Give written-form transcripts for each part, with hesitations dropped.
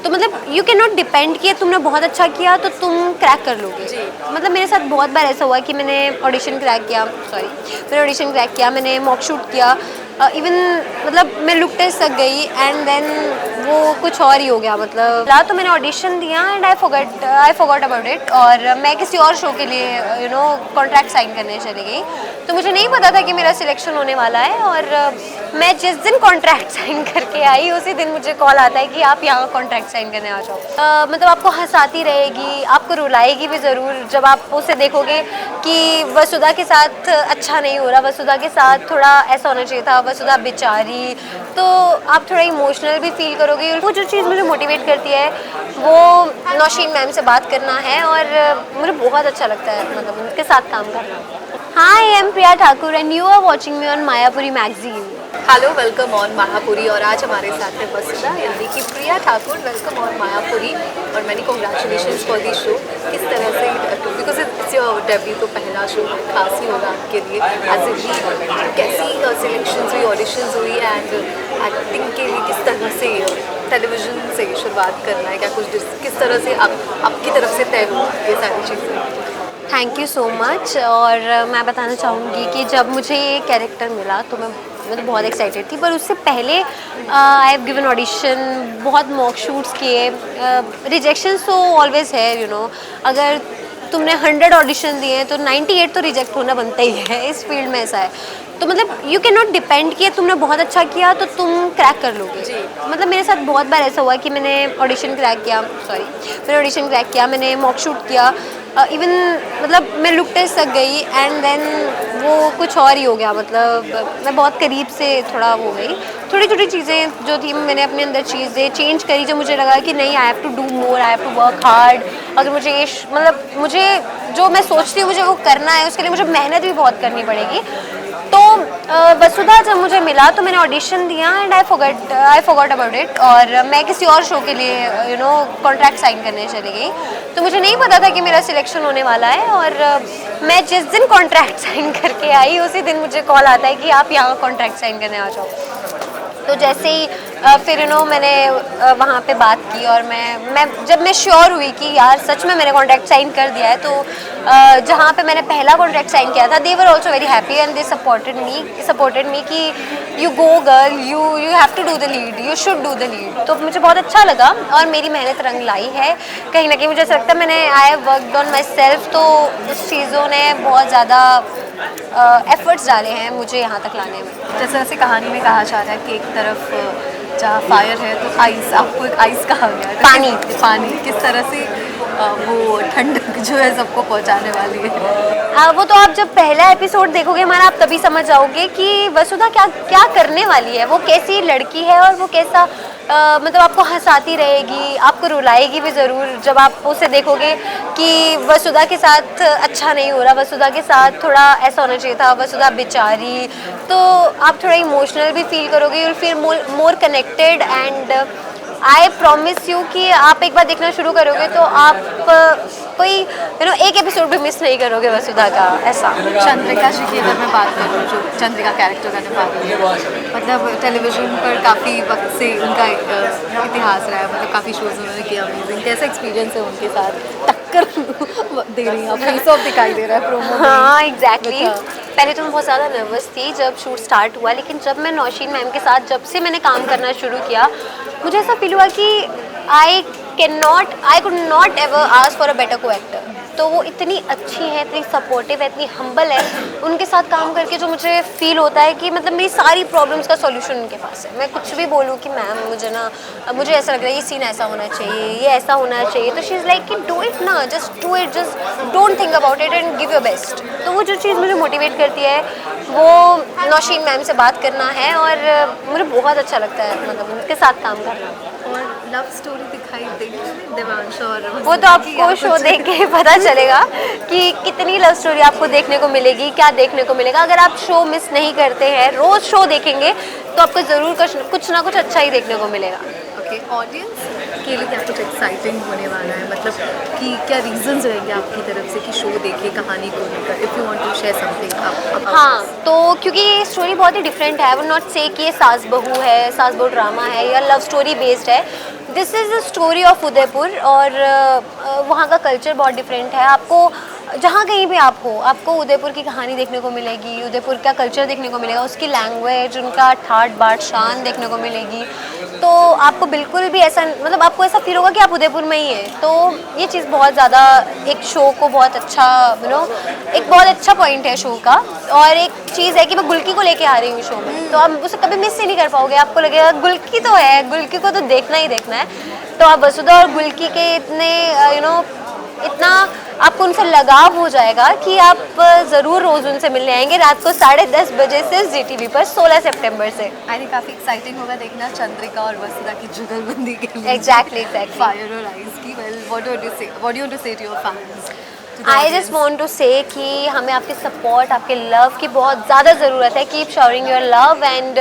तो मतलब you can not depend कि तुमने बहुत अच्छा किया तो तुम क्रैक कर लोगे। मतलब मेरे साथ बहुत बार ऐसा हुआ कि मैंने ऑडिशन क्रैक किया, मैंने ऑडिशन क्रैक किया, मैंने मॉक शूट किया, इवन मतलब मैं लुक टेस्ट तक गई एंड देन वो कुछ और ही हो गया। मतलब तो मैंने ऑडिशन दिया and I forgot about it, और मैं किसी और शो के लिए कॉन्ट्रैक्ट साइन करने चली गई। तो मुझे नहीं पता था कि मेरा सिलेक्शन होने वाला है, और मैं जिस दिन कॉन्ट्रैक्ट साइन करके आई उसी दिन मुझे कॉल आता है कि आप यहाँ कॉन्ट्रैक्ट साइन करने आ जाओ। मतलब आपको हंसाती रहेगी, आपको रुलाएगी भी ज़रूर जब आप उसे देखोगे कि वसुधा के साथ अच्छा नहीं हो रहा, वसुधा के साथ थोड़ा ऐसा होना चाहिए था, वसुधा बेचारी, तो आप थोड़ा इमोशनल भी फील करोगे। वो जो चीज़ मुझे मोटिवेट करती है वो नौशीन मैम से बात करना है, और मुझे बहुत अच्छा लगता है मतलब उनके साथ काम करना। Hi, I am Priya Thakur and you are watching me on Mayapuri magazine. Hello, welcome on Mayapuri. और आज हमारे साथ है वसुधा यानी कि प्रिया ठाकुर। वेलकम ऑन मायापुरी और many congratulations for the show. किस तरह से बिकॉज इट्स योर डेब्यू, तो पहला शो खास ही होगा आपके लिए एज ए लीड। कैसी सिलेक्शंस हुई, ऑडिशंस हुई एंड एक्टिंग के लिए किस तरह से टेलीविज़न से शुरुआत करना है, क्या कुछ किस तरह से आपकी तरफ से तय हुआ ये सारी चीज़ें? Thank you so much. और मैं बताना चाहूँगी कि जब मुझे ये कैरेक्टर मिला तो मैं तो बहुत एक्साइटेड थी, पर उससे पहले आई हैव गिवन ऑडिशन, बहुत मॉक शूट्स किए। रिजेक्शंस तो ऑलवेज है, अगर तुमने 100 ऑडिशन दिए हैं तो 98 तो रिजेक्ट होना बनता ही है, इस फील्ड में ऐसा है। तो मतलब यू कैन नॉट डिपेंड कि तुमने बहुत अच्छा किया तो तुम क्रैक कर लोगे। मतलब मेरे साथ बहुत बार ऐसा हुआ कि मैंने ऑडिशन क्रैक किया, मैंने मॉक शूट किया, इवन मतलब मैं लुक टेस्ट तक गई एंड देन वो कुछ और ही हो गया। मतलब मैं बहुत करीब से थोड़ा हो गई, छोटी छोटी चीज़ें जो थी मैंने अपने अंदर चीज़ें चेंज करी, जो मुझे लगा कि नहीं, I have to do more, I have to work hard. अगर मुझे ये मतलब मुझे जो मैं सोचती हूँ मुझे वो करना है, उसके लिए मुझे मेहनत भी बहुत करनी पड़ेगी। तो वसुधा जब मुझे मिला तो मैंने ऑडिशन दिया and I forgot about it, और मैं किसी और शो के लिए कॉन्ट्रैक्ट साइन करने चली गई। तो मुझे नहीं पता था कि मेरा सिलेक्शन होने वाला है, और मैं जिस दिन कॉन्ट्रैक्ट साइन करके आई उसी दिन मुझे कॉल आता है कि आप यहाँ कॉन्ट्रैक्ट साइन करने आ जाओ। तो जैसे ही फिर मैंने वहाँ पे बात की, और जब मैं श्योर हुई कि यार सच में मैंने कॉन्ट्रैक्ट साइन कर दिया है, तो जहाँ पे मैंने पहला कॉन्ट्रैक्ट साइन किया था, they were also very happy and they supported me कि you go girl, you have to do the lead, you should do the lead. तो मुझे बहुत अच्छा लगा और मेरी मेहनत रंग लाई है कहीं ना कहीं। मुझे ऐसा लगता है मैंने I have worked on my self, तो उस चीज़ों ने बहुत ज़्यादा एफर्ट्स डाले हैं मुझे यहाँ तक लाने में। जैसे जैसे कहानी में कहा जा रहा है कि एक तरफ जहाँ फायर है तो आइस, आपको एक आइस कहा गया है, पानी किस तरह से वो ठंडक जो है सबको पहुँचाने वाली है। वो तो आप जब पहला एपिसोड देखोगे हमारा, आप तभी समझ जाओगे कि वसुधा क्या करने वाली है, वो कैसी लड़की है, और वो कैसा मतलब आपको हंसाती रहेगी, आपको रुलाएगी भी ज़रूर जब आप उसे देखोगे कि वसुधा के साथ अच्छा नहीं हो रहा, वसुधा के साथ थोड़ा ऐसा होना चाहिए था, वसुधा बेचारी, तो आप थोड़ा इमोशनल भी फील करोगे, you will feel more connected. And I promise you कि आप एक बार देखना शुरू करोगे तो आप कोई एक एपिसोड भी मिस नहीं करोगे वसुधा का। ऐसा चंद्रिका जी की अगर मैं बात करूँ, जो चंद्रिका कैरेक्टर का निभा, मतलब टेलीविज़न पर काफ़ी वक्त से उनका इतिहास रहा है, मतलब काफ़ी शोज़ उन्होंने किया। अमेजिंग, कैसा एक्सपीरियंस है उनके साथ? टक्कर दे रही हैं, फेस ऑफ दिखाई दे रहा है प्रोमो में। हाँ एग्जैक्टली। पहले तो मैं बहुत ज़्यादा नर्वस थी जब शूट स्टार्ट हुआ, लेकिन जब मैं नौशीन मैम के साथ जब से मैंने काम करना शुरू किया, मुझे ऐसा फील हुआ कि I could not ever ask for a better को एक्टर। तो वो इतनी अच्छी है, इतनी सपोर्टिव है, इतनी हम्बल है। उनके साथ काम करके जो मुझे फील होता है कि मतलब मेरी सारी प्रॉब्लम्स का सॉल्यूशन उनके पास है। मैं कुछ भी बोलूँ कि मैम मुझे ऐसा लग रहा है ये सीन ऐसा होना चाहिए, ये ऐसा होना चाहिए, तो शी इज़ लाइक कि डू इट ना, just do it, just don't think about it and give your best. तो वो जो चीज़ मुझे मोटिवेट करती है वो नौशीन मैम से बात करना है, और मुझे बहुत अच्छा लगता है मतलब उनके साथ काम करना। और लव स्टोरी दिखाई देगी देवांश और वो तो आपको शो देख के पता चलेगा कि कितनी लव स्टोरी आपको देखने को मिलेगी, क्या देखने को मिलेगा। अगर आप शो मिस नहीं करते हैं, रोज़ शो देखेंगे तो आपको ज़रूर कुछ ना कुछ अच्छा ही देखने को मिलेगा। ओके, ऑडियंस के लिए क्या कुछ एक्साइटिंग होने वाला है, मतलब कि क्या रीजंस रहेंगे आपकी तरफ से कि शो देखे कहानी को लेकर, if you want to share something? हाँ, तो क्योंकि ये स्टोरी बहुत ही डिफरेंट है, आई वुड नॉट से कि ये सास बहू है, सास बहू ड्रामा है या लव स्टोरी बेस्ड है। This is a story of Udaipur और वहाँ का कल्चर बहुत डिफरेंट है। आपको जहाँ कहीं भी आप हो, आपको उदयपुर की कहानी देखने को मिलेगी, उदयपुर का कल्चर देखने को मिलेगा, उसकी लैंग्वेज, उनका ठाट बाट शान देखने को मिलेगी। तो आपको बिल्कुल भी ऐसा, मतलब आपको ऐसा फील होगा कि आप उदयपुर में ही हैं। तो ये चीज़ बहुत ज़्यादा एक शो को बहुत अच्छा एक बहुत अच्छा पॉइंट है शो का। और एक चीज़ है कि मैं गुल्की को लेके आ रही हूँ शो में, तो आप उसे कभी मिस ही नहीं कर पाओगे। आपको लगेगा गुल्की तो है, गुल्की को तो देखना ही देखना है। तो आप वसुधा और गुल्की के इतने इतना आपको उनसे लगाव हो जाएगा कि आप ज़रूर रोज़ उनसे मिलने आएंगे रात को 10:30 बजे से ZTV पर 16 सितंबर से। आई थिंक काफ़ी एक्साइटिंग होगा देखना चंद्रिका और वसुधा की जुगलबंदी के लिए। एग्जैक्टली फायर और आइस की। Well, what do you want to say to your fans? I just want to say कि हमें आपके सपोर्ट, आपके लव की बहुत ज़्यादा ज़रूरत है। कीप शॉरिंग योर लव एंड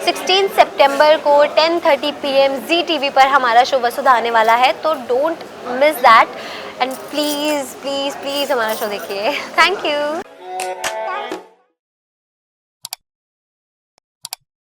16 सितंबर को 10:30 PM ZTV पर हमारा शो वसुधा आने वाला है, तो don't miss that and please please please हमारा शो देखिए। Thank you.